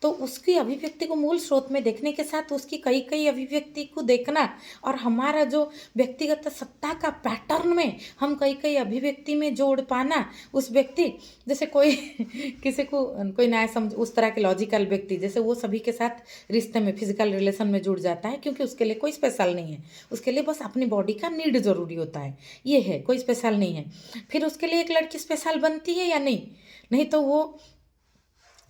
[SPEAKER 1] तो उसकी अभिव्यक्ति को मूल स्रोत में देखने के साथ उसकी कई कई अभिव्यक्ति को देखना और हमारा जो व्यक्तिगत सत्ता का पैटर्न में हम कई कई अभिव्यक्ति में जोड़ पाना उस व्यक्ति, जैसे कोई किसी को कोई नया समझ उस तरह के लॉजिकल व्यक्ति जैसे वो सभी के साथ रिश्ते में फिजिकल रिलेशन में जुड़ जाता है क्योंकि उसके लिए कोई स्पेशल नहीं है, उसके लिए बस अपनी बॉडी का नीड ज़रूरी होता है, ये है, कोई स्पेशल नहीं है। फिर उसके लिए एक लड़की स्पेशल बनती है या नहीं, नहीं तो वो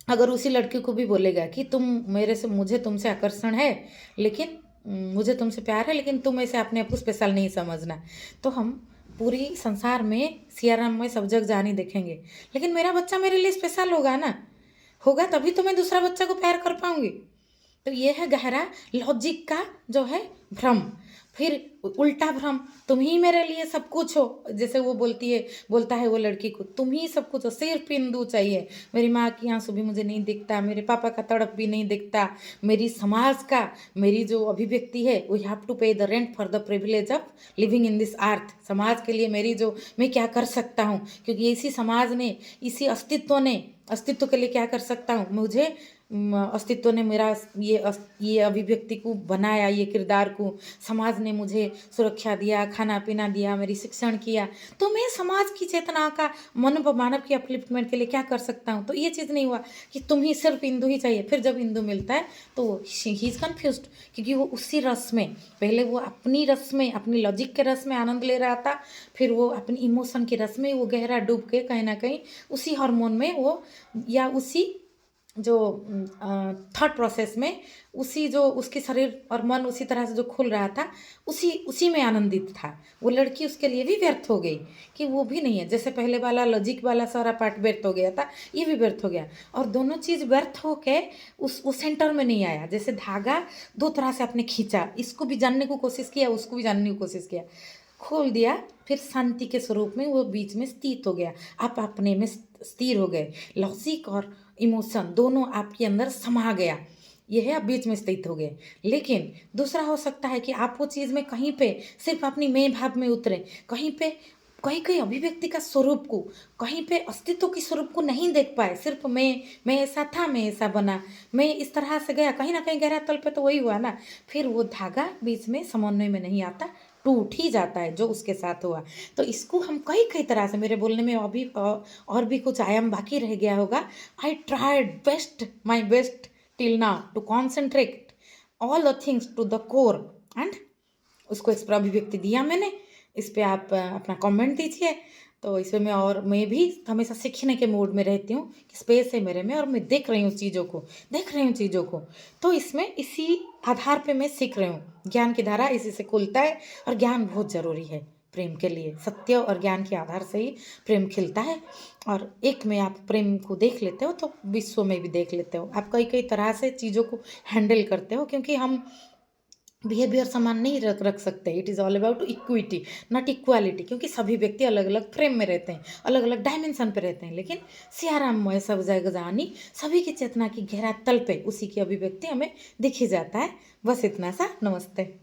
[SPEAKER 1] अगर उसी लड़की को भी बोलेगा कि तुम मेरे से, मुझे तुमसे आकर्षण है लेकिन मुझे तुमसे प्यार है लेकिन तुम ऐसे अपने आप को स्पेशल नहीं समझना, तो हम पूरी संसार में सियाराम में सब जग जानी देखेंगे। लेकिन मेरा बच्चा मेरे लिए स्पेशल होगा ना, होगा तभी तो मैं दूसरा बच्चा को प्यार कर पाऊंगी। तो ये है गहरा लॉजिक का जो है भ्रम। फिर उल्टा भ्रम, तुम ही मेरे लिए सब कुछ हो, जैसे वो बोलता है वो लड़की को, तुम ही सब कुछ हो, सिर्फ हिंदू चाहिए, मेरी माँ की आंसू भी मुझे नहीं दिखता, मेरे पापा का तड़प भी नहीं दिखता, मेरी समाज का मेरी जो अभिव्यक्ति है वी हैव टू पे the rent for the privilege of living in this earth. समाज के लिए मेरी जो मैं क्या कर सकता हूँ, क्योंकि इसी समाज ने, इसी अस्तित्व के लिए क्या कर सकता हूँ, मुझे अस्तित्व ने मेरा ये अभिव्यक्ति को बनाया, ये किरदार को समाज ने मुझे सुरक्षा दिया, खाना पीना दिया, मेरी शिक्षण किया, तो मैं समाज की चेतना का मानव की अपलिफ्टमेंट के लिए क्या कर सकता हूँ। तो ये चीज़ नहीं हुआ कि तुम ही सिर्फ हिंदू ही चाहिए। फिर जब हिंदू मिलता है तो ही इज़ कन्फ्यूज्ड, क्योंकि वो उसी रस में, पहले वो अपनी रस में, अपनी लॉजिक के रस में आनंद ले रहा था, फिर वो अपनी इमोशन के रस में वो गहरा डूब के कहीं ना कहीं उसी हार्मोन में वो, या उसी जो थॉट प्रोसेस में, उसी जो उसके शरीर और मन उसी तरह से जो खुल रहा था उसी में आनंदित था। वो लड़की उसके लिए भी व्यर्थ हो गई कि वो भी नहीं है, जैसे पहले वाला लॉजिक वाला सारा पार्ट व्यर्थ हो गया था, ये भी व्यर्थ हो गया। और दोनों चीज़ व्यर्थ हो के उस सेंटर में नहीं आया। जैसे धागा दो तरह से आपने खींचा, इसको भी जानने की कोशिश किया, उसको भी जानने की कोशिश किया, खोल दिया, फिर शांति के स्वरूप में वो बीच में स्थित हो गया, आप अपने में स्थिर हो गए, लॉजिक और इमोशन दोनों आपके अंदर समा गया, ये है आप बीच में स्थित हो गए। लेकिन दूसरा हो सकता है कि आप वो चीज़ में कहीं पे सिर्फ अपनी मैं भाव में उतरे, कहीं पे कहीं कहीं अभिव्यक्ति का स्वरूप को, कहीं पे अस्तित्व के स्वरूप को नहीं देख पाए, सिर्फ मैं ऐसा था, मैं ऐसा बना, मैं इस तरह से गया, कहीं ना कहीं गहरा तल पे तो वही हुआ ना। फिर वो धागा बीच में समन्वय में नहीं आता, टूट ही जाता है जो उसके साथ हुआ। तो इसको हम कई कई तरह से, मेरे बोलने में अभी और भी कुछ आयाम बाकी रह गया होगा। I tried my best till now to concentrate all the things to the core and उसको इस पर अभिव्यक्ति दिया मैंने। इस पर आप अपना कमेंट दीजिए। तो इसमें मैं भी हमेशा सीखने के मूड में रहती हूँ कि स्पेस है मेरे में और मैं देख रही हूँ चीज़ों को। तो इसमें इसी आधार पे मैं सीख रही हूँ, ज्ञान की धारा इसी से खुलता है। और ज्ञान बहुत ज़रूरी है प्रेम के लिए, सत्य और ज्ञान के आधार से ही प्रेम खिलता है। और एक में आप प्रेम को देख लेते हो तो विश्व में भी देख लेते हो, आप कई कई तरह से चीज़ों को हैंडल करते हो, क्योंकि हम बिहेवियर समान नहीं रख रख सकते। It is all about equity, not equality, क्योंकि सभी व्यक्ति अलग अलग फ्रेम में रहते हैं, अलग अलग डायमेंशन पे रहते हैं, लेकिन सियाराम में सब जगह जानी सभी की चेतना की गहरा तल पे उसी की अभिव्यक्ति हमें दिखी जाता है। बस इतना सा। नमस्ते।